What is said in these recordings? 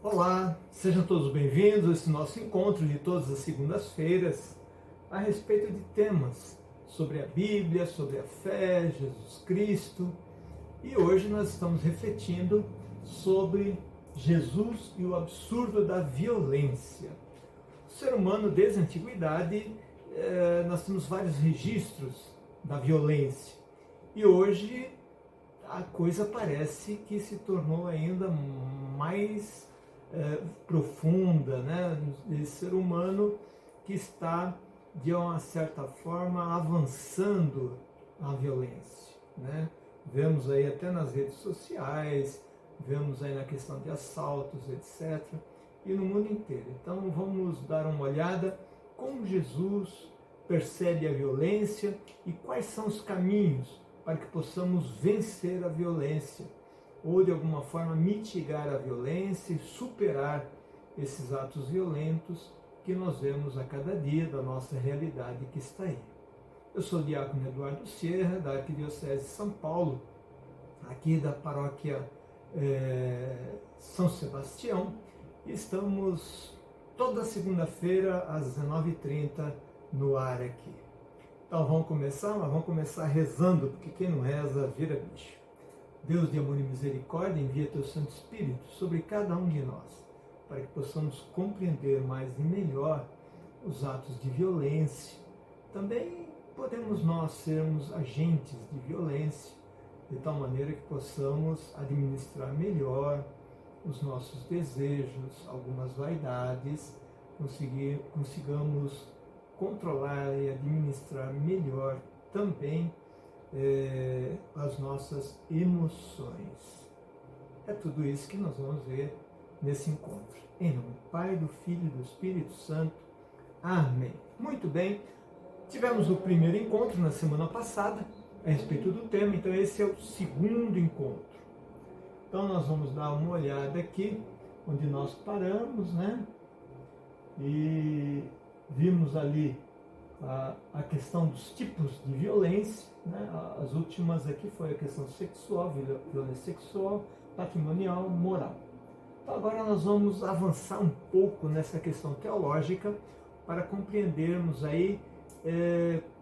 Olá, sejam todos bem-vindos a esse nosso encontro de todas as segundas-feiras a respeito de temas sobre a Bíblia, sobre a fé, Jesus Cristo. E hoje nós estamos refletindo sobre Jesus e o absurdo da violência. O ser humano, desde a antiguidade, nós temos vários registros da violência. E hoje a coisa parece que se tornou ainda mais profunda, né? Esse ser humano que está, de uma certa forma, avançando a violência, né? Vemos aí até nas redes sociais, vemos aí na questão de assaltos, etc. E no mundo inteiro. Então vamos dar uma olhada como Jesus percebe a violência e quais são os caminhos para que possamos vencer a violência ou de alguma forma mitigar a violência e superar esses atos violentos que nós vemos a cada dia da nossa realidade que está aí. Eu sou o diácono Eduardo Sierra, da Arquidiocese de São Paulo, aqui da paróquia São Sebastião, e estamos toda segunda-feira às 19h30 no ar aqui. Então vamos começar, mas vamos começar rezando, porque quem não reza vira bicho. Deus de amor e misericórdia, envia teu Santo Espírito sobre cada um de nós, para que possamos compreender mais e melhor os atos de violência. Também podemos nós sermos agentes de violência, de tal maneira que possamos administrar melhor os nossos desejos, algumas vaidades, consigamos controlar e administrar melhor também as nossas emoções. É tudo isso que nós vamos ver nesse encontro. Em nome do Pai, do Filho e do Espírito Santo. Amém. Muito bem, tivemos o primeiro encontro na semana passada a respeito do tema, então esse é o segundo encontro. Então nós vamos dar uma olhada aqui, onde nós paramos, né? E vimos ali a questão dos tipos de violência, né? As últimas aqui foi a questão sexual, violência sexual, patrimonial, moral. Então agora nós vamos avançar um pouco nessa questão teológica para compreendermos aí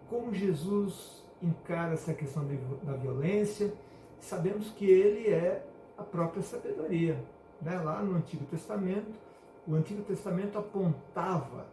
como Jesus encara essa questão da violência. Sabemos que ele é a própria sabedoria, né? Lá no Antigo Testamento, o Antigo Testamento apontava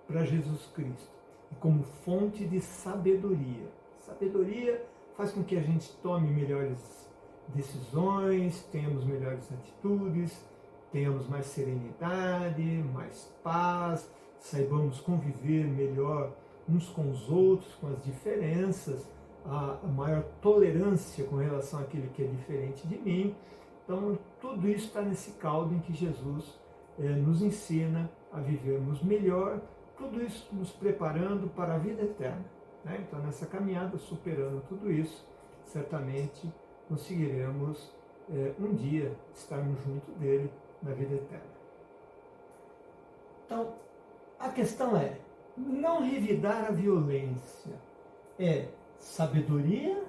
para Jesus Cristo como fonte de sabedoria. Sabedoria faz com que a gente tome melhores decisões, tenhamos melhores atitudes, tenhamos mais serenidade, mais paz, saibamos conviver melhor uns com os outros, com as diferenças, a maior tolerância com relação àquilo que é diferente de mim. Então, tudo isso está nesse caldo em que Jesus nos ensina a vivermos melhor, tudo isso nos preparando para a vida eterna, né? Então, nessa caminhada, superando tudo isso, certamente conseguiremos um dia estarmos junto dele na vida eterna. Então, a questão é, não revidar a violência é sabedoria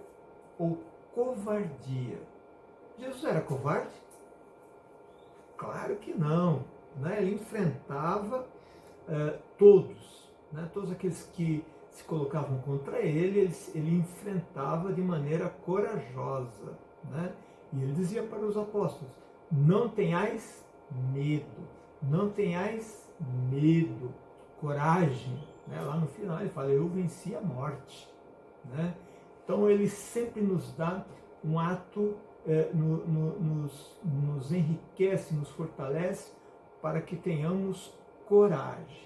ou covardia? Jesus era covarde? Claro que não, né? Ele enfrentava todos, né? Todos aqueles que se colocavam contra ele enfrentava de maneira corajosa, né? E ele dizia para os apóstolos, não tenhais medo, não tenhais medo, coragem, né? Lá no final ele fala, eu venci a morte, né? Então ele sempre nos dá um ato, nos enriquece, nos fortalece para que tenhamos coragem.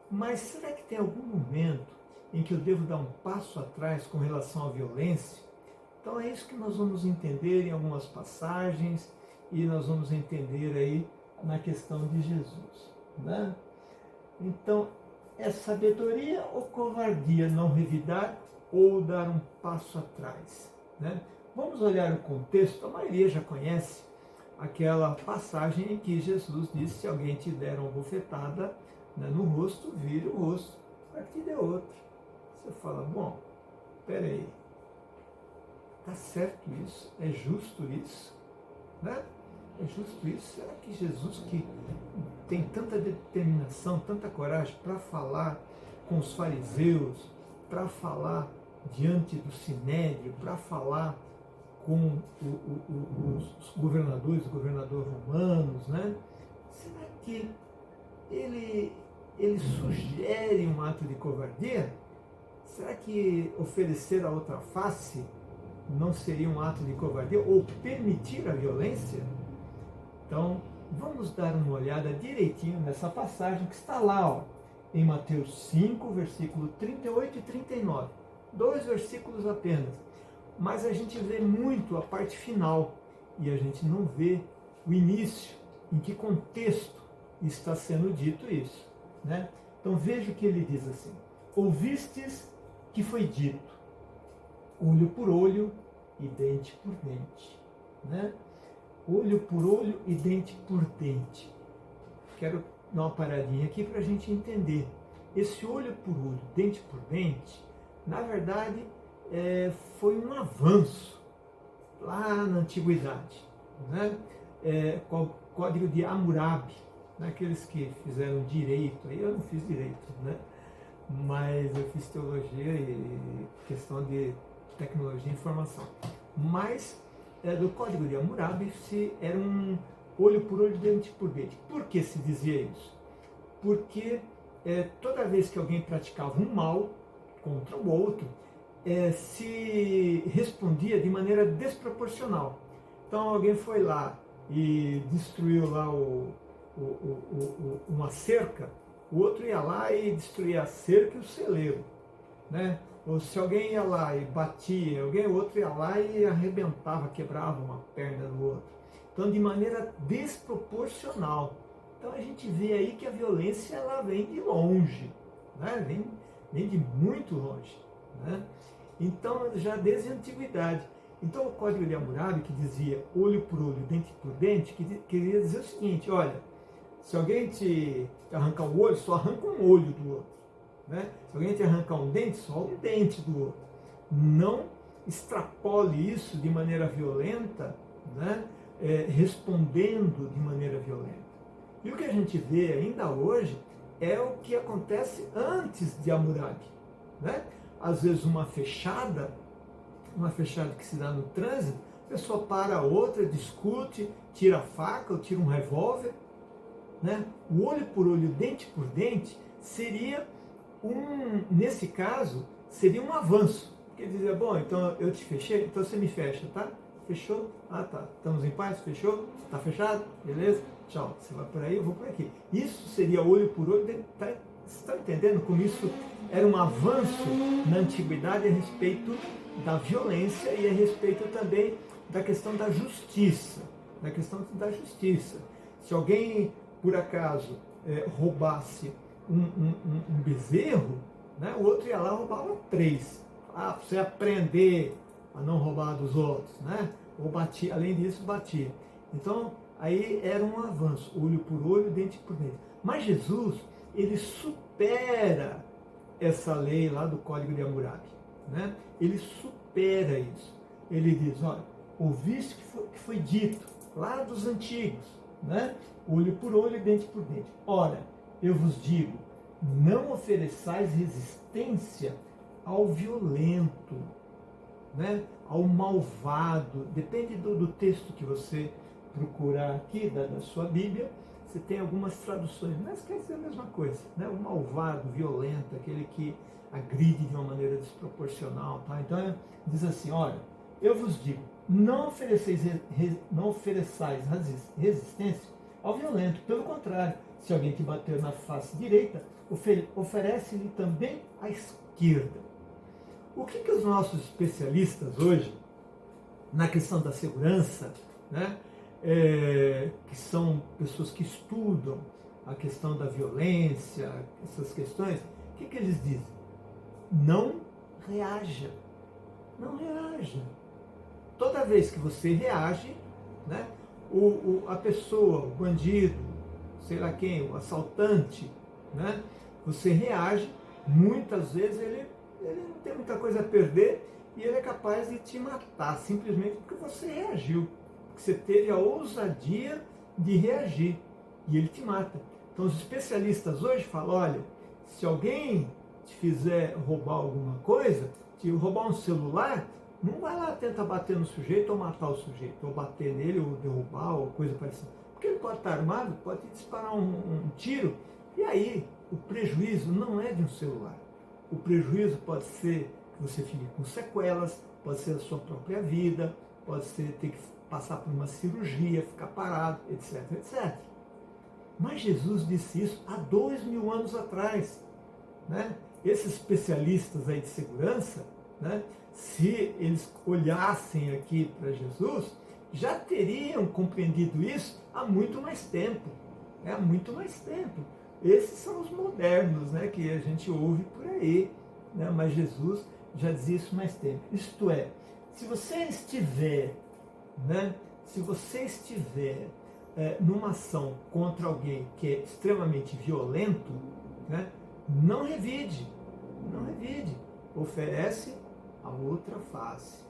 Mas será que tem algum momento em que eu devo dar um passo atrás com relação à violência? Então é isso que nós vamos entender em algumas passagens e nós vamos entender aí na questão de Jesus, né? Então, é sabedoria ou covardia não revidar ou dar um passo atrás, né? Vamos olhar o contexto, a maioria já conhece aquela passagem em que Jesus disse, se alguém te der uma bofetada, né, no rosto, vire o rosto para que te dê outra. Você fala, bom, peraí, está certo isso? É justo isso? Né? É justo isso? Será que Jesus, que tem tanta determinação, tanta coragem para falar com os fariseus, para falar diante do sinédrio, para falar com os governadores, governadores romanos, né? Será que ele sugere um ato de covardia? Será que oferecer a outra face não seria um ato de covardia ou permitir a violência? Então, vamos dar uma olhada direitinho nessa passagem que está lá, ó, em Mateus 5, versículo 38 e 39. 2 versículos apenas. Mas a gente vê muito a parte final e a gente não vê o início, em que contexto está sendo dito isso, né? Então veja o que ele diz assim: ouvistes que foi dito, olho por olho e dente por dente, né? Olho por olho e dente por dente. Quero dar uma paradinha aqui para a gente entender. Esse olho por olho, dente por dente, na verdade, foi um avanço lá na antiguidade, né? Código de Hammurabi, né? Aqueles que fizeram direito, aí eu não fiz direito, né? Mas eu fiz teologia e questão de tecnologia e informação. Mas do Código de Hammurabi era um olho por olho, dente por dente. Por que se dizia isso? Porque toda vez que alguém praticava um mal contra o outro, se respondia de maneira desproporcional. Então alguém foi lá e destruiu lá uma cerca, o outro ia lá e destruía a cerca e o celeiro, né? Ou se alguém ia lá e batia alguém, o outro ia lá e arrebentava, quebrava uma perna do outro. Então, de maneira desproporcional. Então, a gente vê aí que a violência ela vem de longe, né? Vem de muito longe, né? Então, já desde a antiguidade. Então, o Código de Hammurabi, que dizia olho por olho, dente por dente, queria dizer o seguinte: olha, se alguém te arrancar um olho, só arranca um olho do outro, né? Se alguém te arrancar um dente, só um dente do outro. Não extrapole isso de maneira violenta, né? Respondendo de maneira violenta. E o que a gente vê ainda hoje é o que acontece antes de Hammurabi, né? Às vezes uma fechada que se dá no trânsito, a pessoa para a outra, discute, tira a faca ou tira um revólver, né? O olho por olho, dente por dente, seria nesse caso, seria um avanço. Porque dizia, bom, então eu te fechei, então você me fecha, tá? Fechou? Ah, tá. Estamos em paz? Fechou? Tá fechado? Beleza? Tchau. Você vai por aí, eu vou por aqui. Isso seria olho por olho. Você está entendendo como isso era um avanço na antiguidade a respeito da violência e a respeito também da questão da justiça. Da questão da justiça. Se alguém, por acaso, roubasse um bezerro, né, o outro ia lá e roubava 3. Para você aprender a não roubar dos outros, né? Ou batia, além disso, batia. Então, aí era um avanço, olho por olho, dente por dente. Mas Jesus, ele supera essa lei lá do Código de Hammurabi, né? Ele supera isso. Ele diz, olha, ouviste que foi dito lá dos antigos, né? Olho por olho, dente por dente. Ora, eu vos digo, não ofereçais resistência ao violento, né? Ao malvado. Depende do texto que você procurar aqui, da sua Bíblia, você tem algumas traduções, mas quer dizer a mesma coisa, né? O malvado, violento, aquele que agride de uma maneira desproporcional, tá? Então diz assim, olha, eu vos digo, não ofereçais resistência ao violento, pelo contrário, se alguém te bater na face direita, oferece-lhe também a esquerda. O que os nossos especialistas hoje, na questão da segurança, né, que são pessoas que estudam a questão da violência, essas questões, o que eles dizem? Não reaja. Não reaja. Toda vez que você reage, né, a pessoa, o bandido, sei lá quem, o assaltante, né, você reage, muitas vezes ele não tem muita coisa a perder e ele é capaz de te matar, simplesmente porque você reagiu. porque você teve a ousadia de reagir e ele te mata. Então os especialistas hoje falam, olha, se alguém te fizer roubar alguma coisa, te roubar um celular, não vai lá tentar bater no sujeito ou matar o sujeito, ou bater nele, ou derrubar, ou coisa parecida. Porque ele pode estar armado, pode te disparar um tiro, e aí o prejuízo não é de um celular. O prejuízo pode ser que você fique com sequelas, pode ser a sua própria vida, pode ser ter que passar por uma cirurgia, ficar parado, etc, etc. Mas Jesus disse isso há 2000 anos atrás. Né? Esses especialistas aí de segurança, né, se eles olhassem aqui para Jesus, já teriam compreendido isso há muito mais tempo. Né? Há muito mais tempo. Esses são os modernos, né, que a gente ouve por aí. Né? Mas Jesus já dizia isso há mais tempo. Isto é, se você estiver, né, numa ação contra alguém que é extremamente violento, né, não revide, oferece a outra face.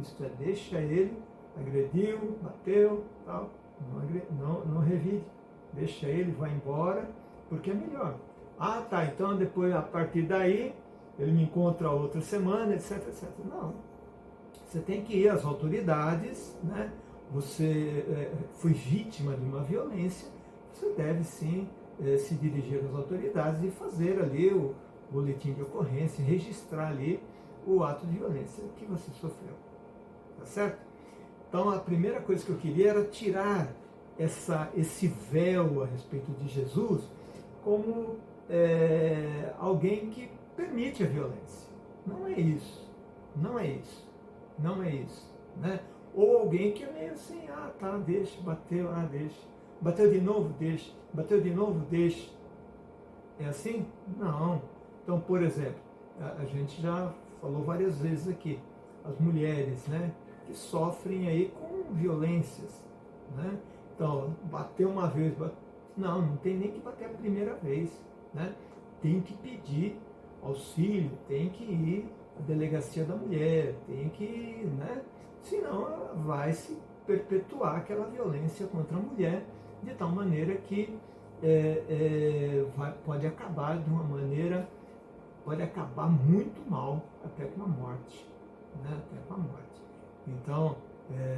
Isto é, deixa ele, agrediu, bateu, tal, não revide, deixa ele, vai embora, porque é melhor. Ah, tá, então depois, a partir daí, ele me encontra outra semana, etc, etc. Não, você tem que ir às autoridades, né? Você foi vítima de uma violência, você deve sim se dirigir às autoridades e fazer ali o boletim de ocorrência, registrar ali o ato de violência que você sofreu. Tá certo? Então a primeira coisa que eu queria era tirar esse véu a respeito de Jesus como alguém que permite a violência. Não é isso. Não é isso. Não é isso. Né? Ou alguém que é meio assim, ah, tá, deixa, bateu, ah, deixa. Bateu de novo, deixa. Bateu de novo, deixa. É assim? Não. Então, por exemplo, a gente já falou várias vezes aqui, as mulheres, né, que sofrem aí com violências, né? Então, bateu uma vez, não tem nem que bater a primeira vez, né? Tem que pedir auxílio, tem que ir à delegacia da mulher, tem que ir, né? Senão vai se perpetuar aquela violência contra a mulher de tal maneira que pode acabar de uma maneira, pode acabar muito mal, até com a morte, né? Até com a morte. Então,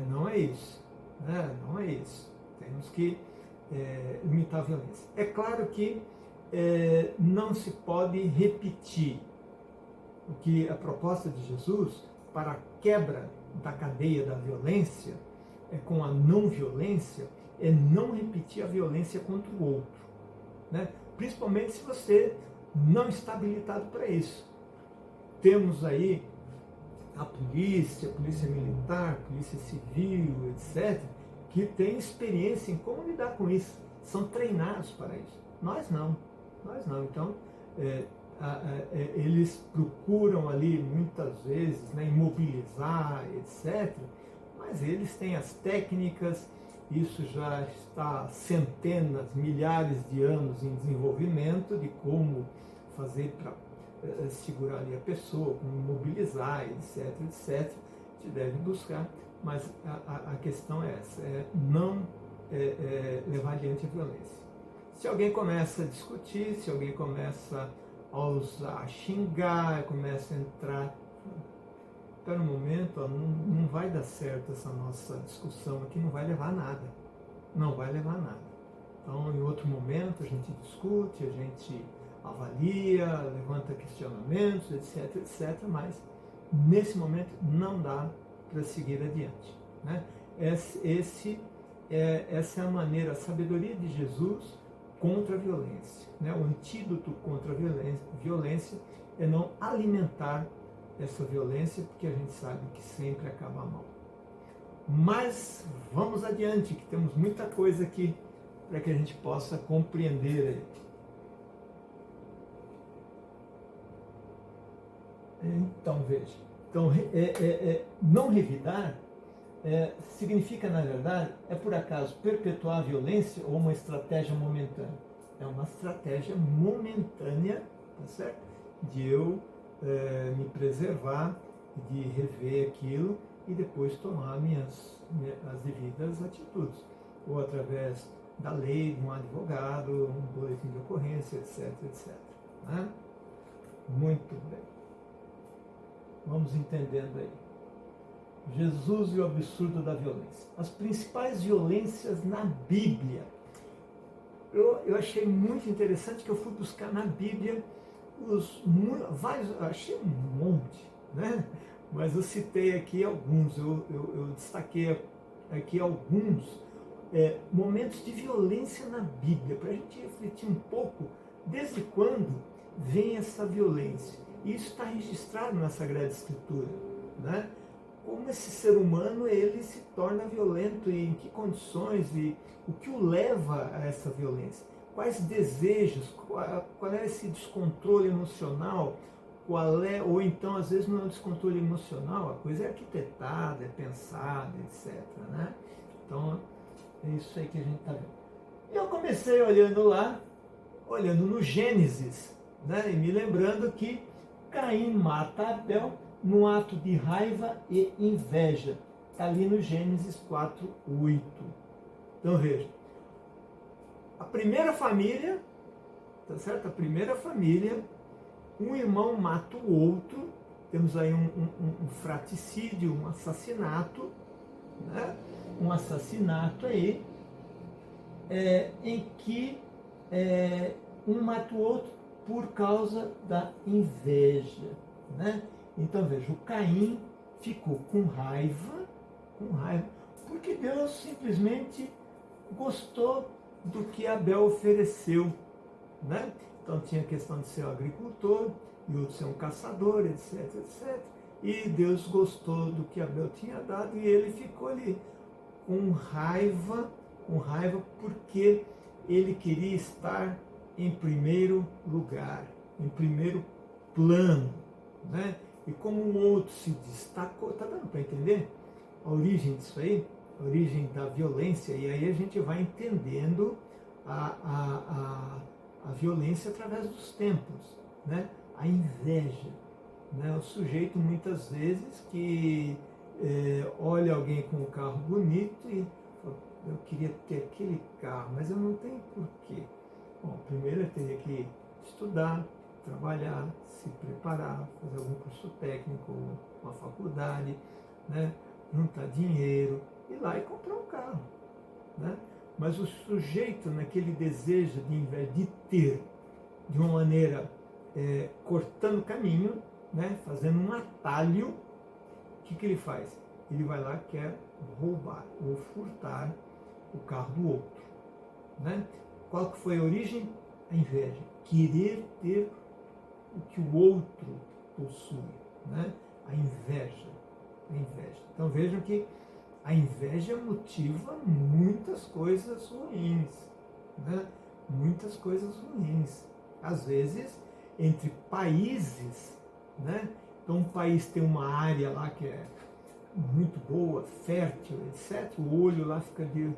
não é isso, né? Não é isso. Temos que limitar a violência. É claro que não se pode repetir o que a proposta de Jesus para a quebra da cadeia da violência com a não violência é não repetir a violência contra o outro, né? Principalmente se você não está habilitado para isso. Temos aí a polícia militar, polícia civil, etc., que tem experiência em como lidar com isso, são treinados para isso. Nós não. Então, eles procuram ali muitas vezes, né, imobilizar, etc., mas eles têm as técnicas, isso já está há centenas, milhares de anos em desenvolvimento de como fazer para segurar ali a pessoa, como imobilizar, etc, etc. A gente deve buscar, mas a questão é essa, não levar adiante a violência. Se alguém começa a discutir, se alguém começa a xingar, começa a entrar, espera um momento, não vai dar certo essa nossa discussão aqui, não vai levar a nada. Não vai levar a nada. Então, em outro momento, a gente discute, a gente avalia, levanta questionamentos, etc, etc, mas nesse momento não dá para seguir adiante. Né? Essa é a maneira, a sabedoria de Jesus contra a violência. Né? O antídoto contra a violência é não alimentar essa violência, porque a gente sabe que sempre acaba mal. Mas vamos adiante, que temos muita coisa aqui para que a gente possa compreender aí. Então, veja. Então, não revidar significa, na verdade, por acaso perpetuar a violência ou uma estratégia momentânea? É uma estratégia momentânea, tá certo? De eu me preservar, de rever aquilo, e depois tomar as devidas atitudes, ou através da lei, de um advogado, um boletim de ocorrência, etc, etc. Né? Muito bem. Vamos entendendo aí. Jesus e o absurdo da violência. As principais violências na Bíblia. Eu achei muito interessante que eu fui buscar na Bíblia achei um monte, né? Mas eu citei aqui alguns, eu destaquei aqui alguns momentos de violência na Bíblia, para a gente refletir um pouco desde quando vem essa violência. E isso está registrado na Sagrada Escritura, né? Como esse ser humano ele se torna violento e em que condições e o que o leva a essa violência. Quais desejos, qual é esse descontrole emocional, ou então às vezes não é um descontrole emocional, a coisa é arquitetada, é pensada, etc. Né? Então é isso aí que a gente está vendo. Eu comecei olhando no Gênesis, né? E me lembrando que Caim mata Abel num ato de raiva e inveja. Está ali no Gênesis 4:8. Então veja, a primeira família, tá certo? A primeira família, um irmão mata o outro, temos aí um fratricídio, um assassinato, né? Um assassinato aí, em que um mata o outro por causa da inveja, né? Então veja, o Caim ficou com raiva, porque Deus simplesmente gostou do que Abel ofereceu, né? Então tinha a questão de ser um agricultor e outro ser um caçador, etc, etc. E Deus gostou do que Abel tinha dado e ele ficou ali com raiva porque ele queria estar em primeiro lugar, em primeiro plano, né? E como um outro se destacou, tá dando para entender a origem disso aí? A origem da violência, e aí a gente vai entendendo a violência através dos tempos, né? A inveja, né? O sujeito muitas vezes que olha alguém com um carro bonito e fala, eu queria ter aquele carro, mas eu não tenho porquê. Bom, primeiro eu teria que estudar, trabalhar, se preparar, fazer algum curso técnico, uma faculdade, né? Juntar dinheiro, ir lá e comprar um carro, né? Mas o sujeito, naquele desejo de, em vez de ter, de uma maneira cortando caminho, né? Fazendo um atalho, o que ele faz? Ele vai lá e quer roubar ou furtar o carro do outro, né? Qual que foi a origem? A inveja. Querer ter o que o outro possui, né? A inveja. Então vejam que a inveja motiva muitas coisas ruins, né? Muitas coisas ruins. Às vezes, entre países, né? Então um país tem uma área lá que é muito boa, fértil, etc. O olho lá fica de...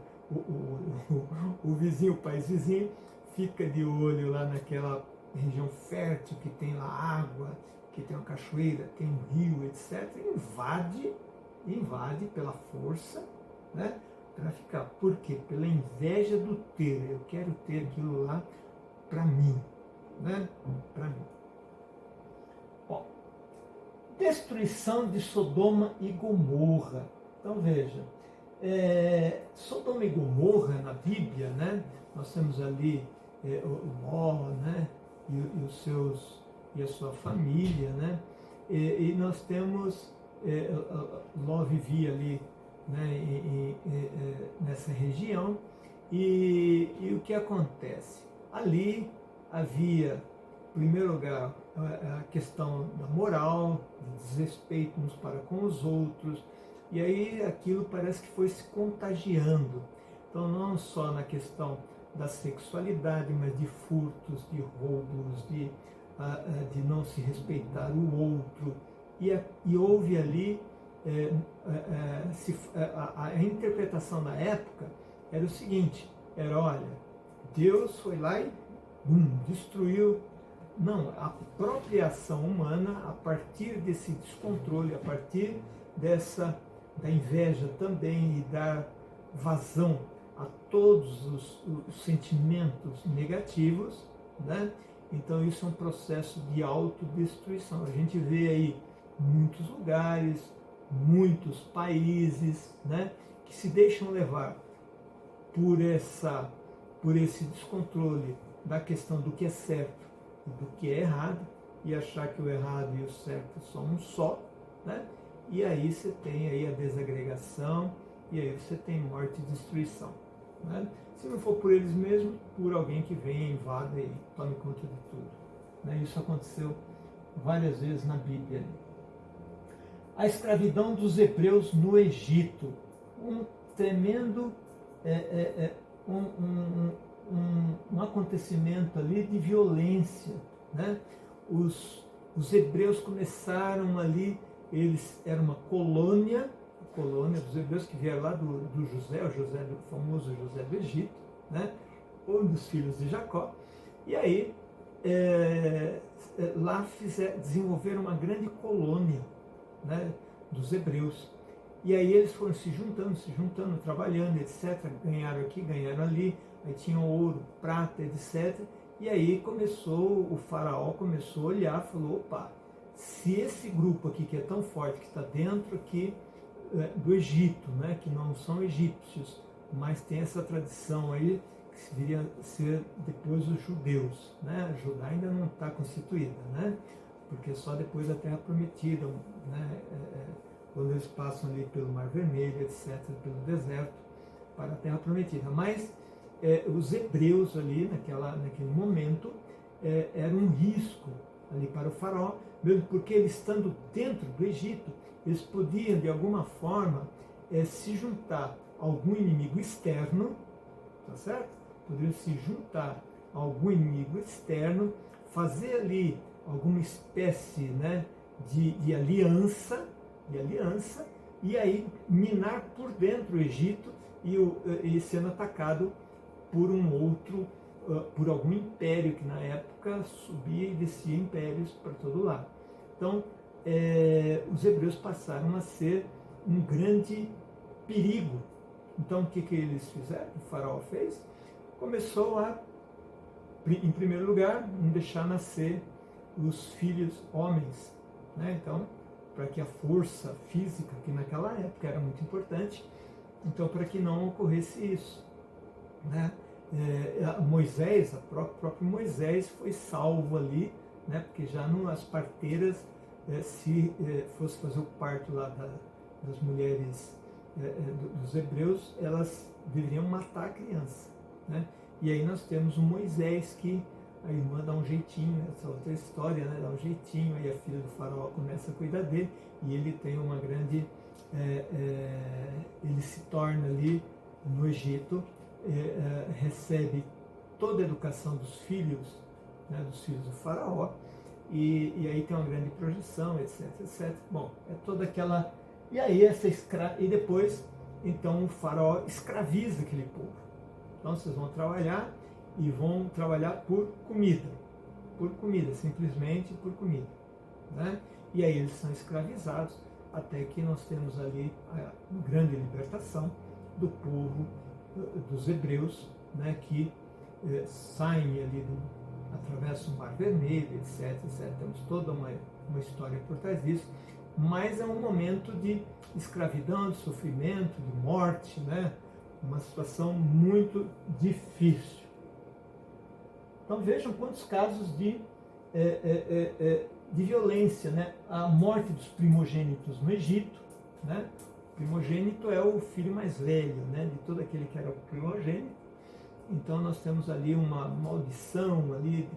O vizinho, o país vizinho, fica de olho lá naquela região fértil que tem lá água, que tem uma cachoeira, tem um rio, etc. Invade pela força, né? Para ficar. Por quê? Pela inveja do ter. Eu quero ter aquilo lá para mim, né? Para mim. Ó, destruição de Sodoma e Gomorra. Então veja, Sodoma e Gomorra na Bíblia, né? Nós temos ali Ló, né? E a sua família, né? E nós temos Ló vivia ali, né, nessa região, e o que acontece? Ali havia, em primeiro lugar, a questão da moral, do desrespeito uns para com os outros, e aí aquilo parece que foi se contagiando. Então não só na questão da sexualidade, mas de furtos, de roubos, de não se respeitar o outro. E houve ali, a interpretação da época era o seguinte, olha, Deus foi lá e destruiu. Não, a própria ação humana, a partir desse descontrole, a partir dessa da inveja também e dar vazão a todos os sentimentos negativos, né? Então isso é um processo de autodestruição. A gente vê aí muitos lugares, muitos países, né, que se deixam levar por esse descontrole da questão do que é certo e do que é errado, e achar que o errado e o certo são um só, né? E aí você tem aí a desagregação, e aí você tem morte e destruição, né? Se não for por eles mesmos, por alguém que venha, invada e tome conta de tudo, né? Isso aconteceu várias vezes na Bíblia. A escravidão dos hebreus no Egito, um tremendo um acontecimento ali de violência, né? Os hebreus começaram ali, eles eram uma colônia dos hebreus que vieram lá do José, o famoso José do Egito, né? Um dos filhos de Jacó, e aí lá desenvolveram uma grande colônia, né, dos hebreus. E aí eles foram se juntando, trabalhando, etc. Ganharam aqui, ganharam ali, aí tinham ouro, prata, etc. E aí o faraó começou a olhar, falou, opa, se esse grupo aqui que é tão forte, que está dentro aqui do Egito, né, que não são egípcios, mas tem essa tradição aí, que viria a ser depois os judeus, né? A Judá ainda não está constituída, né? Porque só depois da Terra Prometida, né? Quando eles passam ali pelo Mar Vermelho, etc., pelo deserto, para a Terra Prometida. Mas os hebreus ali, naquele momento, eram um risco ali para o faraó, mesmo porque eles estando dentro do Egito, eles podiam, de alguma forma, se juntar a algum inimigo externo, tá certo? Poderiam se juntar a algum inimigo externo, fazer ali alguma espécie, né, de aliança, e aí minar por dentro o Egito e sendo atacado por por algum império que na época subia e descia impérios para todo lado. Então, os hebreus passaram a ser um grande perigo. Então, o que eles fizeram? O faraó fez? Começou a, em primeiro lugar, não deixar nascer os filhos homens, né? Então, para que a força física, que naquela época era muito importante, então para que não ocorresse isso, né? Moisés, o próprio Moisés foi salvo ali, né? Porque já as parteiras, se fosse fazer o parto lá das mulheres dos hebreus, elas deveriam matar a criança, né? E aí nós temos o Moisés que a irmã dá um jeitinho, essa outra história, né? Dá um jeitinho, aí a filha do faraó começa a cuidar dele e ele tem uma grande... ele se torna ali no Egito, recebe toda a educação dos filhos, né? Dos filhos do faraó, e aí tem uma grande projeção, etc, etc. Bom, é toda aquela... E aí e depois, então, o faraó escraviza aquele povo. Então vocês vão trabalhar e vão trabalhar por comida, simplesmente por comida, né? E aí eles são escravizados até que nós temos ali a grande libertação do povo, dos hebreus, né? Que saem ali, atravessam o Mar Vermelho, etc, etc. Temos toda uma história por trás disso, mas é um momento de escravidão, de sofrimento, de morte, né? Uma situação muito difícil. Então vejam quantos casos de violência, né? A morte dos primogênitos no Egito, né? O primogênito é o filho mais velho, né? De todo aquele que era o primogênito. Então nós temos ali uma maldição ali.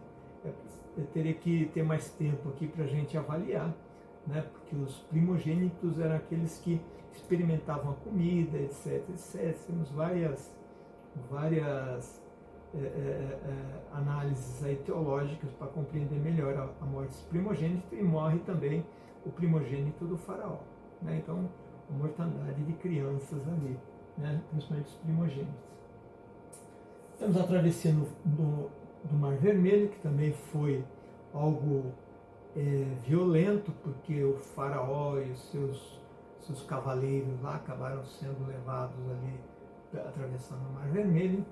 Eu teria que ter mais tempo aqui para a gente avaliar, né? Porque os primogênitos eram aqueles que experimentavam a comida, etc, etc. Temos várias análises aí teológicas para compreender melhor a morte dos primogênitos, e morre também o primogênito do faraó, né? Então, a mortandade de crianças ali, né? Principalmente os primogênitos. Temos a travessia do Mar Vermelho, que também foi algo violento, porque o faraó e os seus seus cavaleiros lá acabaram sendo levados ali, atravessando o Mar Vermelho,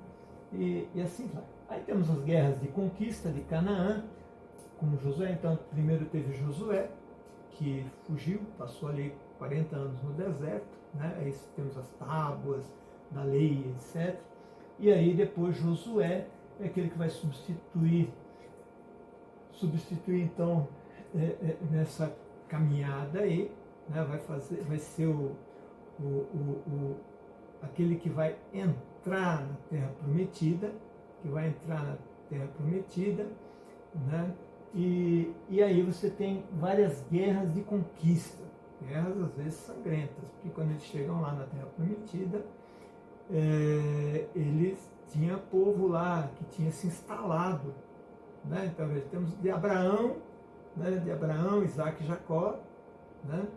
e assim vai. Aí temos as guerras de conquista de Canaã, com Josué. Então, primeiro teve Josué, que fugiu, passou ali 40 anos no deserto, né? Aí temos as tábuas da lei, etc. E aí depois Josué é aquele que vai substituir então nessa caminhada aí, né? Vai ser aquele que vai entrar na Terra Prometida, né? E aí você tem várias guerras de conquista, guerras às vezes sangrentas, porque quando eles chegam lá na Terra Prometida, eles tinham povo lá que tinha se instalado, né? Então temos de Abraão, né? De Abraão, Isaac e Jacó, né?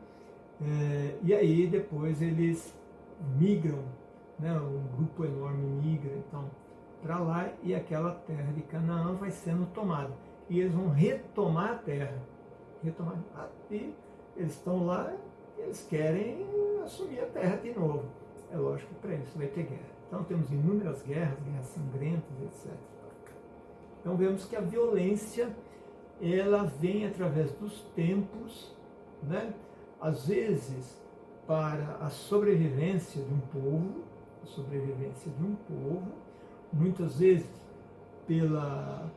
E aí depois eles migram, né? Um grupo enorme migra então para lá, e aquela terra de Canaã vai sendo tomada. E eles vão retomar a terra. E eles estão lá, eles querem assumir a terra de novo. É lógico que para isso vai ter guerra. Então temos inúmeras guerras sangrentas, etc. Então vemos que a violência, ela vem através dos tempos, né? Às vezes para a sobrevivência de um povo, muitas vezes pela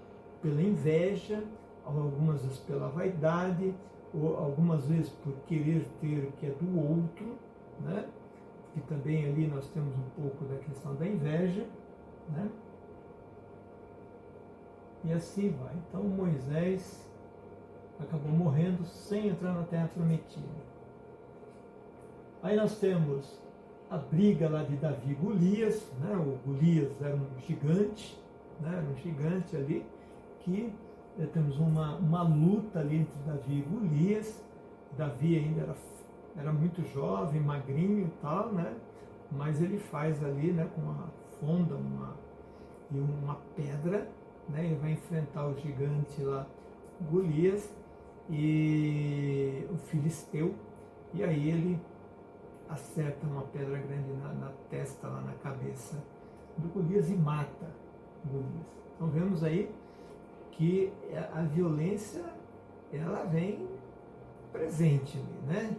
inveja, algumas vezes pela vaidade, ou algumas vezes por querer ter o que é do outro, né? Que também ali nós temos um pouco da questão da inveja, né? E assim vai. Então Moisés acabou morrendo sem entrar na Terra Prometida. Aí nós temos a briga lá de Davi e Golias, né? O Golias era um gigante, né? Era um gigante ali, que temos uma luta ali entre Davi e Golias. Davi ainda era muito jovem, magrinho e tal, né? Mas ele faz ali, né, com uma fonda e uma pedra, né? Ele vai enfrentar o gigante lá, Golias, e o filisteu, e aí ele acerta uma pedra grande na testa, lá na cabeça do Golias, e mata Golias. Então vemos aí que a violência, ela vem presente ali, né?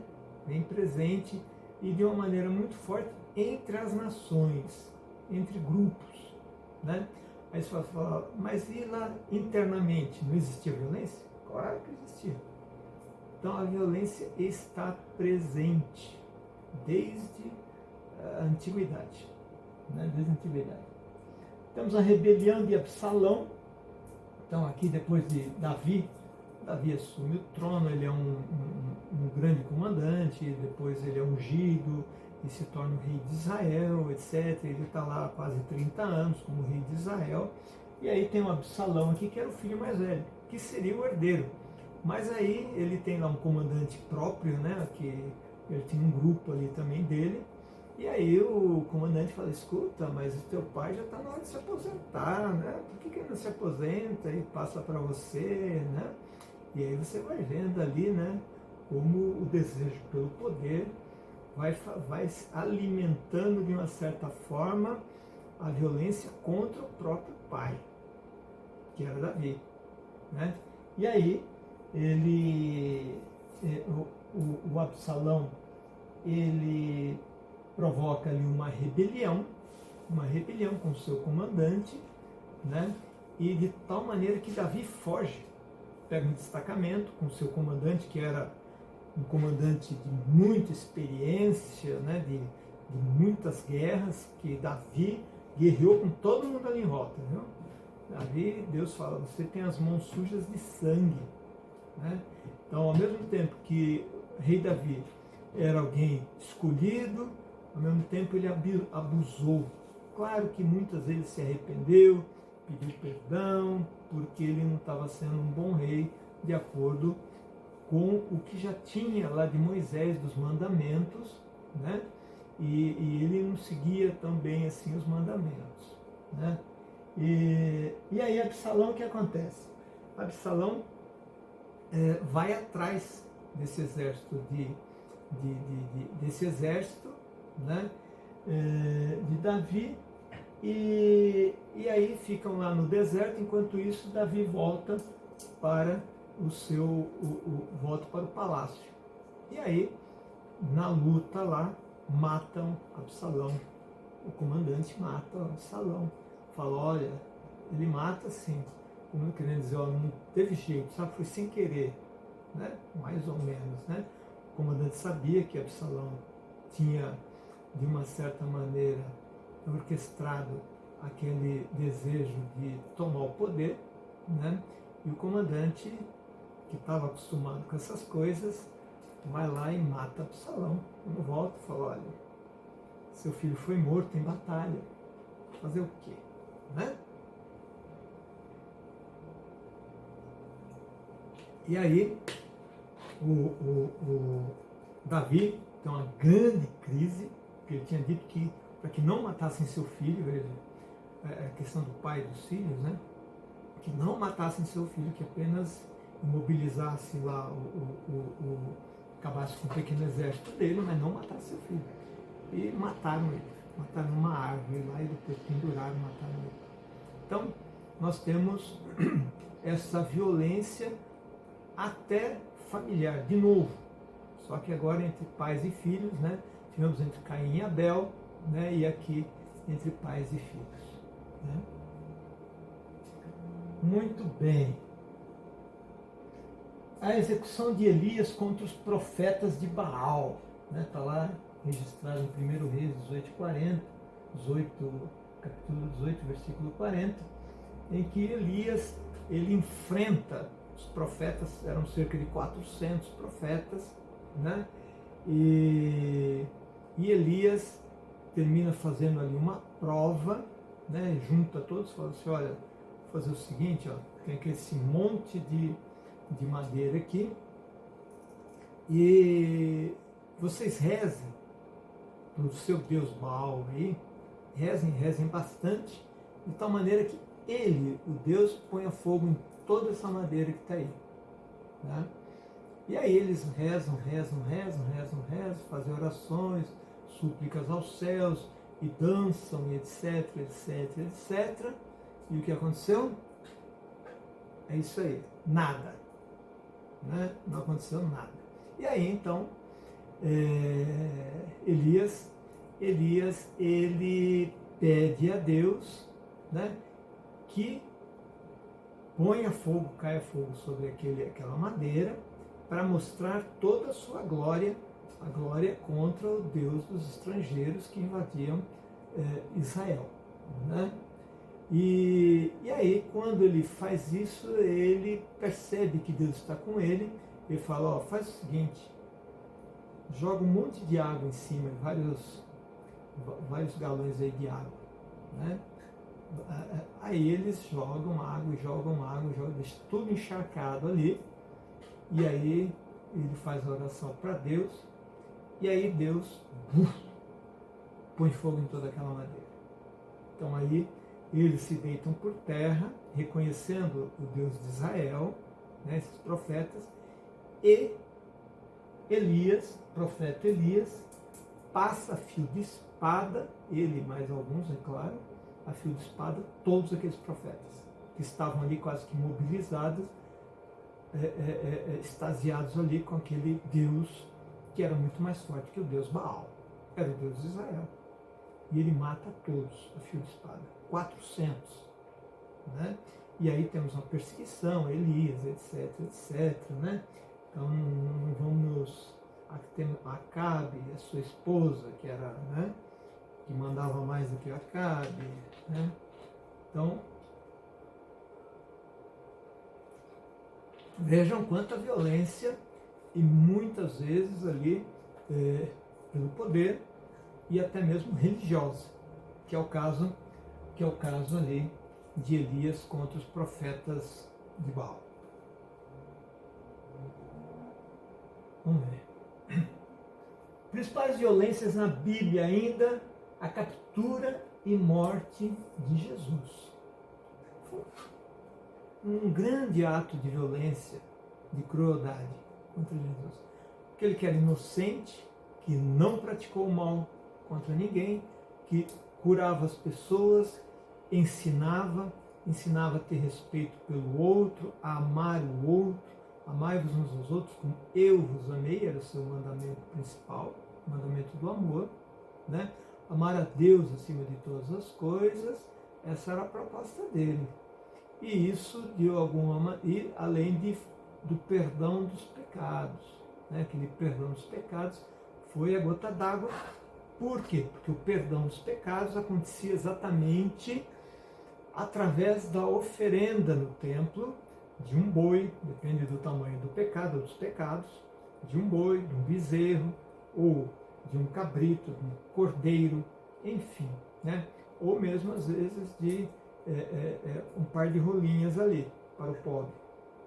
Vem presente, e de uma maneira muito forte entre as nações, entre grupos, né? Aí você fala, mas e lá internamente, não existia violência? Claro que existia. Então a violência está presente desde a antiguidade, né? Desde a antiguidade. Temos a rebelião de Absalão. Então aqui, depois de Davi assume o trono, ele é um grande comandante, depois ele é ungido e se torna o rei de Israel, etc. Ele está lá há quase 30 anos como rei de Israel. E aí tem o Absalão aqui, que era o filho mais velho, que seria o herdeiro. Mas aí ele tem lá um comandante próprio, né? Que ele tinha um grupo ali também dele. E aí o comandante fala, escuta, mas o teu pai já está na hora de se aposentar, né? Por que ele não se aposenta e passa para você, né? E aí você vai vendo ali, né, como o desejo pelo poder vai alimentando de uma certa forma a violência contra o próprio pai, que era Davi, né? E aí o Absalão, ele provoca ali uma rebelião com seu comandante, né? E de tal maneira que Davi foge, pega um destacamento com seu comandante, que era um comandante de muita experiência, né? De muitas guerras, que Davi guerreou com todo mundo ali em volta, viu? Davi, Deus fala, você tem as mãos sujas de sangue, né? Então, ao mesmo tempo que o rei Davi era alguém escolhido, ao mesmo tempo ele abusou. Claro que muitas vezes se arrependeu, pediu perdão, porque ele não estava sendo um bom rei, de acordo com o que já tinha lá de Moisés, dos mandamentos, né? E ele não seguia tão bem assim os mandamentos, né? E aí Absalão, o que acontece? Absalão vai atrás desse exército desse exército, né, de Davi, e aí ficam lá no deserto. Enquanto isso, Davi volta para volta para o palácio. E aí, na luta lá, matam Absalão. O comandante mata Absalão. Fala, olha, ele mata assim, como querendo dizer, ó, não teve jeito, sabe, foi sem querer, né? Mais ou menos, né? O comandante sabia que Absalão tinha, de uma certa maneira, orquestrado aquele desejo de tomar o poder, né? E o comandante, que estava acostumado com essas coisas, vai lá e mata Absalão. Quando volta, fala, olha, seu filho foi morto em batalha. Fazer o quê? Né? E aí, o Davi tem uma grande crise, porque ele tinha dito que para que não matassem seu filho, a questão do pai e dos filhos, né? Que não matassem seu filho, que apenas imobilizasse lá, acabasse com o pequeno exército dele, mas não matasse seu filho. E mataram ele, mataram uma árvore lá e depois penduraram e mataram ele. Então, nós temos essa violência até familiar, de novo, só que agora entre pais e filhos, né? Tivemos entre Caim e Abel, né? E aqui entre pais e filhos. Né? Muito bem. A execução de Elias contra os profetas de Baal, né? Está lá registrado em 1 Reis 18:40, capítulo 18, versículo 40, em que Elias ele enfrenta os profetas, eram cerca de 400 profetas, né? E Elias termina fazendo ali uma prova, né? Junta todos, fala assim, olha, vou fazer o seguinte, ó, tem aqui esse monte de madeira aqui, e vocês rezem para o seu Deus Baal aí, rezem bastante, de tal maneira que ele, o Deus, ponha fogo em toda essa madeira que está aí. Né? E aí eles rezam, fazem orações, súplicas aos céus, e dançam, e etc, etc, etc. E o que aconteceu? É isso aí, nada. Né? Não aconteceu nada. E aí então, Elias, ele pede a Deus, né, que ponha fogo, caia fogo sobre aquela madeira, para mostrar toda a sua glória, a glória contra o Deus dos estrangeiros que invadiam Israel. Né? E aí, quando ele faz isso, ele percebe que Deus está com ele, ele fala, ó, faz o seguinte, joga um monte de água em cima, vários galões aí de água. Né? Aí eles jogam água, deixa tudo encharcado ali, e aí ele faz a oração para Deus, e aí Deus põe fogo em toda aquela madeira. Então aí eles se deitam por terra, reconhecendo o Deus de Israel, né, esses profetas, e Elias, profeta Elias, passa a fio de espada, ele e mais alguns, é claro, a fio de espada, todos aqueles profetas que estavam ali quase que mobilizados, extasiados ali com aquele Deus que era muito mais forte que o Deus Baal, era o Deus de Israel. E ele mata todos a fio de espada, 400. Né? E aí temos uma perseguição, Elias, etc, etc. Né? Então não vamos... Acabe, a sua esposa, que era, né, que mandava mais do que Acabe. Né? Então, vejam quanta violência, e muitas vezes ali pelo poder e até mesmo religiosa, que é o caso ali de Elias contra os profetas de Baal. Vamos ver. Principais violências na Bíblia ainda, a captura e morte de Jesus. Um grande ato de violência, de crueldade contra Jesus. aquele que era inocente, que não praticou mal contra ninguém, que curava as pessoas, ensinava a ter respeito pelo outro, a amar o outro, amai-vos uns aos outros como eu vos amei, era o seu mandamento principal, o mandamento do amor, né? Amar a Deus acima de todas as coisas, essa era a proposta dele. E isso, de alguma maneira, além do perdão dos pecados, né? Aquele perdão dos pecados foi a gota d'água. Por quê? Porque o perdão dos pecados acontecia exatamente através da oferenda no templo de um boi, depende do tamanho do pecado ou dos pecados, de um boi, de um bezerro, ou de um cabrito, de um cordeiro, enfim, né? Ou mesmo às vezes de um par de rolinhas ali para o pobre.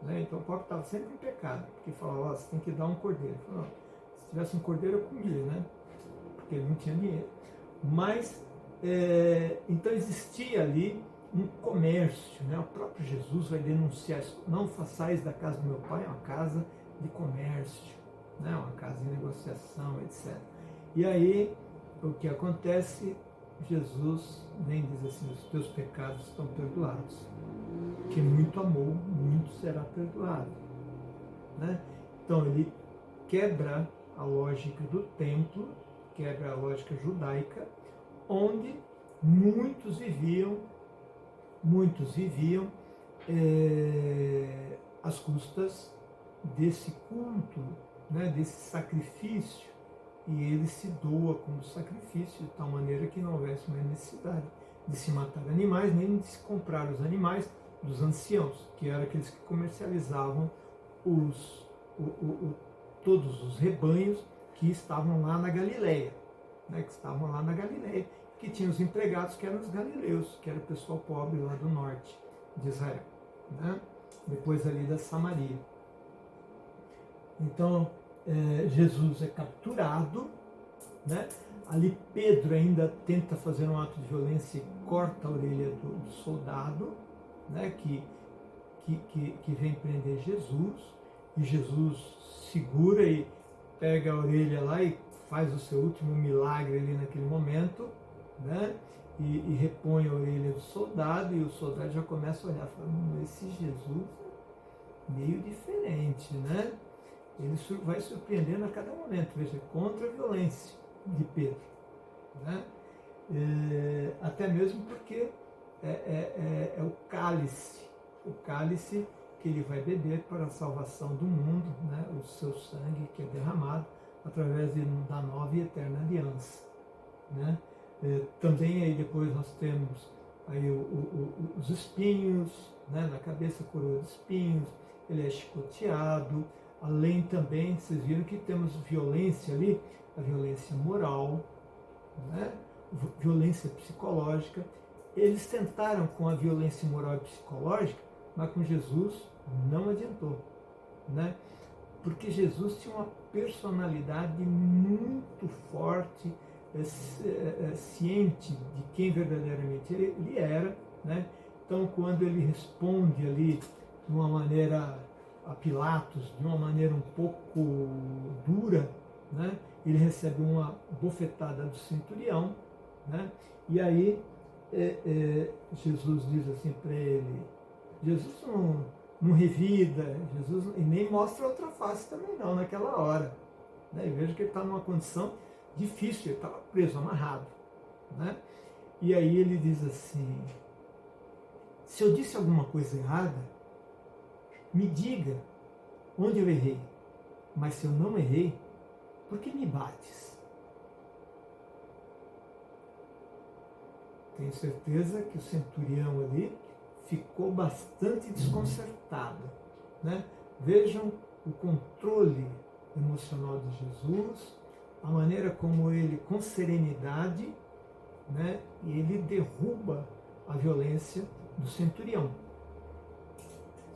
Né? Então o pobre estava sempre em pecado, porque falava, você tem que dar um cordeiro. Falava, se tivesse um cordeiro eu comia, né? Porque ele não tinha dinheiro. Mas, então existia ali um comércio, né? O próprio Jesus vai denunciar isso. Não façais da casa do meu pai uma casa de comércio, né? Uma casa de negociação, etc. E aí, o que acontece? Jesus nem diz assim, os teus pecados estão perdoados. Que muito amou, muito será perdoado. Né? Então, ele quebra a lógica do templo, quebra a lógica judaica, onde muitos viviam às custas desse culto, né, desse sacrifício, e ele se doa como sacrifício de tal maneira que não houvesse mais necessidade de se matar animais, nem de se comprar os animais dos anciãos, que eram aqueles que comercializavam todos os rebanhos que estavam lá na Galileia, né, que tinham os empregados que eram os galileus, que era o pessoal pobre lá do norte de Israel, né, depois ali da Samaria. Então, Jesus é capturado, né? Ali Pedro ainda tenta fazer um ato de violência e corta a orelha do soldado, né? que vem prender Jesus, e Jesus segura e pega a orelha lá e faz o seu último milagre ali naquele momento, né? E repõe a orelha do soldado, e o soldado já começa a olhar e fala, esse Jesus é meio diferente, né? Ele vai surpreendendo a cada momento, veja, contra a violência de Pedro. Né? Até mesmo porque é o cálice que ele vai beber para a salvação do mundo, né? O seu sangue que é derramado através da nova e eterna aliança. Né? Também aí depois nós temos aí os espinhos, né? Na cabeça coroa de espinhos, ele é chicoteado. Além também, vocês viram que temos violência ali, a violência moral, né? Violência psicológica. Eles tentaram com a violência moral e psicológica, mas com Jesus não adiantou. Né? Porque Jesus tinha uma personalidade muito forte, ciente de quem verdadeiramente ele era. Né? Então, quando ele responde ali de uma maneira a Pilatos, de uma maneira um pouco dura, né? Ele recebe uma bofetada do centurião, né? E aí Jesus diz assim para ele, Jesus não revida, Jesus, e nem mostra outra face também não naquela hora. Né? E veja que ele está numa condição difícil, ele estava preso, amarrado. Né? E aí ele diz assim, se eu disse alguma coisa errada, me diga onde eu errei, mas se eu não errei, por que me bates? Tenho certeza que o centurião ali ficou bastante desconcertado. Né? Vejam o controle emocional de Jesus, a maneira como ele, com serenidade, né, ele derruba a violência do centurião.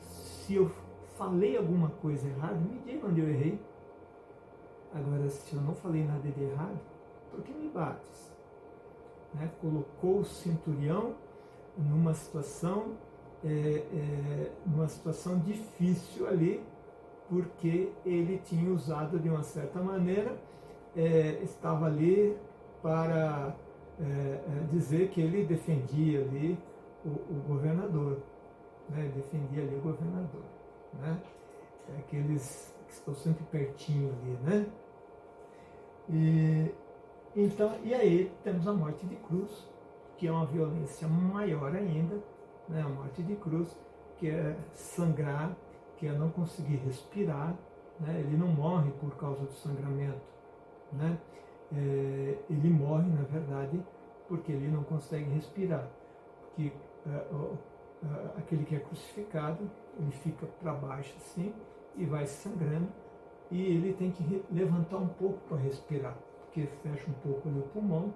Se eu falei alguma coisa errada, me diga onde eu errei. Agora, se eu não falei nada de errado, por que me bates? Né? Colocou o centurião numa situação difícil ali, porque ele tinha usado de uma certa maneira, estava ali para dizer que ele defendia ali o governador, né? Defendia ali o governador, né? Aqueles que estão sempre pertinho ali, né? E aí temos a morte de cruz, que é uma violência maior ainda, né? A morte de cruz, que é sangrar, que é não conseguir respirar, né? Ele não morre por causa do sangramento, né? Ele morre, na verdade, porque ele não consegue respirar, porque aquele que é crucificado, ele fica para baixo assim e vai sangrando, e ele tem que levantar um pouco para respirar, porque fecha um pouco ali o pulmão,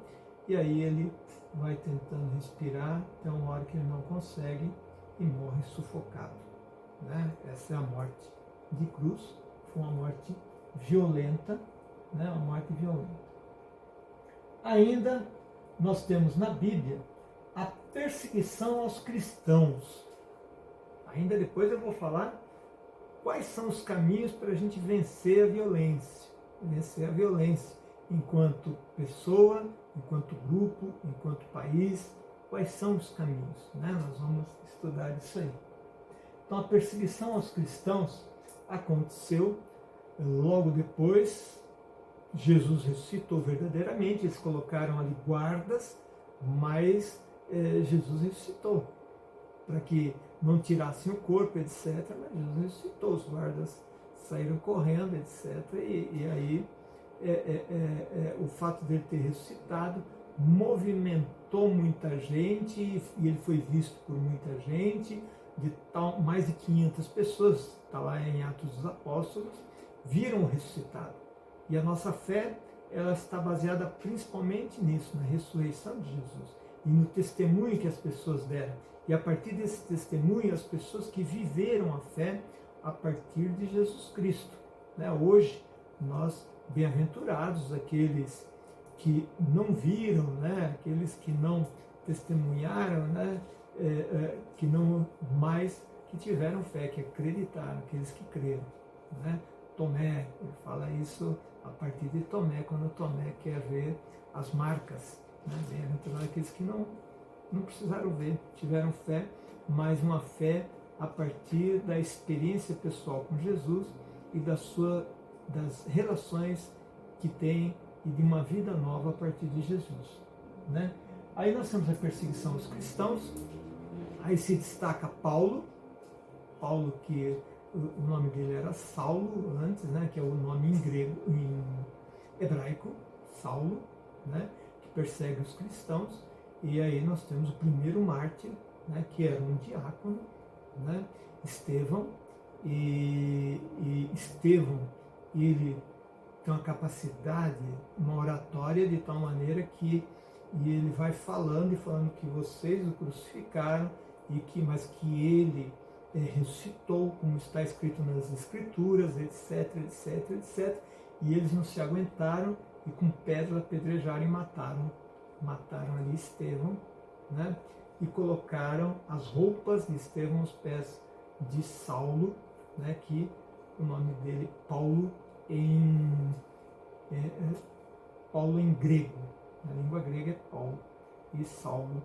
e aí ele vai tentando respirar, até uma hora que ele não consegue e morre sufocado, né? Essa é a morte de cruz, foi uma morte violenta, né? Uma morte violenta. Ainda nós temos na Bíblia a perseguição aos cristãos. Ainda depois eu vou falar quais são os caminhos para a gente vencer a violência. Vencer a violência enquanto pessoa, enquanto grupo, enquanto país. Quais são os caminhos, né? Nós vamos estudar isso aí. Então a perseguição aos cristãos aconteceu logo depois. Jesus ressuscitou verdadeiramente, eles colocaram ali guardas, mas Jesus ressuscitou, para que não tirassem o corpo, etc. Mas Jesus ressuscitou, os guardas saíram correndo, etc. E aí o fato dele ter ressuscitado movimentou muita gente, e ele foi visto por muita gente, mais de 500 pessoas, está lá em Atos dos Apóstolos, viram o ressuscitado. E a nossa fé, ela está baseada principalmente nisso, na ressurreição de Jesus e no testemunho que as pessoas deram. E a partir desse testemunho, as pessoas que viveram a fé a partir de Jesus Cristo, né? Hoje, nós, bem-aventurados, aqueles que não viram, né? Aqueles que não testemunharam, né? Que não mais, que tiveram fé, que acreditaram, aqueles que creram, né? Tomé, ele fala isso a partir de Tomé, quando Tomé quer ver as marcas, né? Bem-aventurados aqueles que não precisaram ver, tiveram fé, mas uma fé a partir da experiência pessoal com Jesus e das relações que tem e de uma vida nova a partir de Jesus, né? Aí nós temos a perseguição aos cristãos, aí se destaca Paulo que o nome dele era Saulo antes, né, que é o nome em grego, em hebraico, Saulo, né, que persegue os cristãos. E aí nós temos o primeiro mártir, né, que era um diácono, né, Estevão. E Estevão, ele tem uma capacidade, uma oratória de tal maneira que ele vai falando que vocês o crucificaram, mas que ele ressuscitou, como está escrito nas Escrituras, etc, etc, etc. E eles não se aguentaram e com pedra apedrejaram e mataram ali Estevão, né? E colocaram as roupas de Estevão aos pés de Saulo, né? Que o nome dele, Paulo em grego, na língua grega é Paulo, e Saulo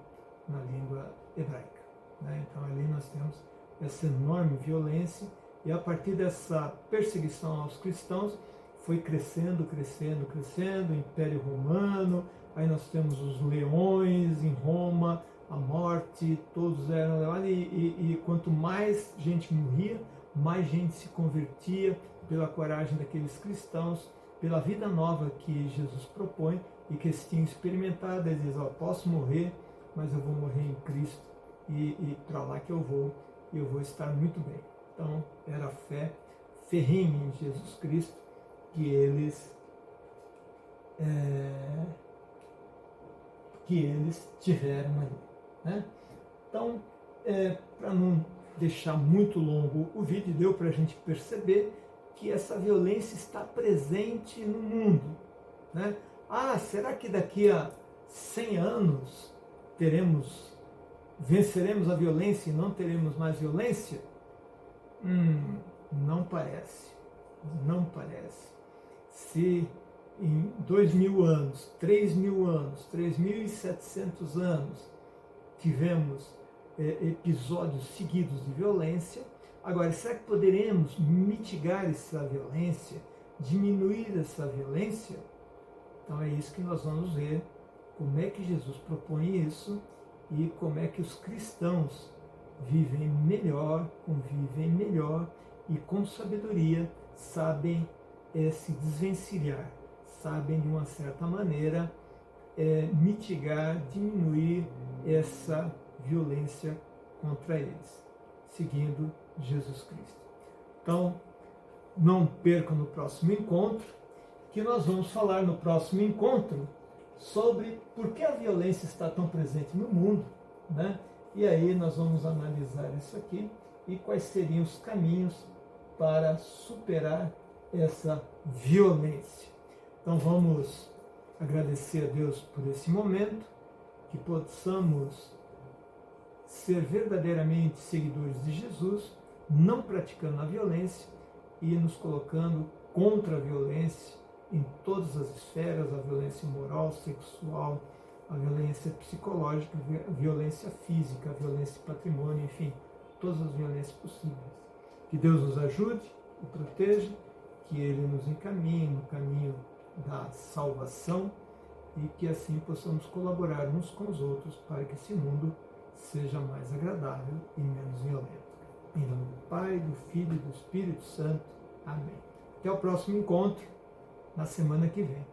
na língua hebraica, né? Então ali nós temos essa enorme violência, e a partir dessa perseguição aos cristãos foi crescendo o Império Romano. Aí nós temos os leões em Roma, a morte, todos eram levados, e quanto mais gente morria, mais gente se convertia pela coragem daqueles cristãos, pela vida nova que Jesus propõe e que eles tinham experimentado. Eles dizem: posso morrer, mas eu vou morrer em Cristo, e para lá que eu vou estar muito bem. Então, era a fé ferrenha em Jesus Cristo que eles tiveram ali, né? Então, para não deixar muito longo o vídeo, deu para a gente perceber que essa violência está presente no mundo, né? Será que daqui a 100 anos venceremos a violência e não teremos mais violência? Não parece. não parece. Se em 2000 anos, 3000 anos, 3700 anos, tivemos episódios seguidos de violência, agora, será que poderemos mitigar essa violência, diminuir essa violência? Então é isso que nós vamos ver, como é que Jesus propõe isso e como é que os cristãos vivem melhor, convivem melhor e com sabedoria sabem se desvencilhar, sabem de uma certa maneira mitigar, diminuir essa violência contra eles, seguindo Jesus Cristo. Então, não percam no próximo encontro, que nós vamos falar no próximo encontro sobre por que a violência está tão presente no mundo, né? E aí nós vamos analisar isso aqui e quais seriam os caminhos para superar essa violência. Então vamos agradecer a Deus por esse momento, que possamos ser verdadeiramente seguidores de Jesus, não praticando a violência e nos colocando contra a violência em todas as esferas, a violência moral, sexual, a violência psicológica, a violência física, a violência de patrimônio, enfim, todas as violências possíveis. Que Deus nos ajude e proteja, que Ele nos encaminhe no caminho da salvação e que assim possamos colaborar uns com os outros para que esse mundo seja mais agradável e menos violento. Em nome do Pai, do Filho e do Espírito Santo. Amém. Até o próximo encontro, na semana que vem.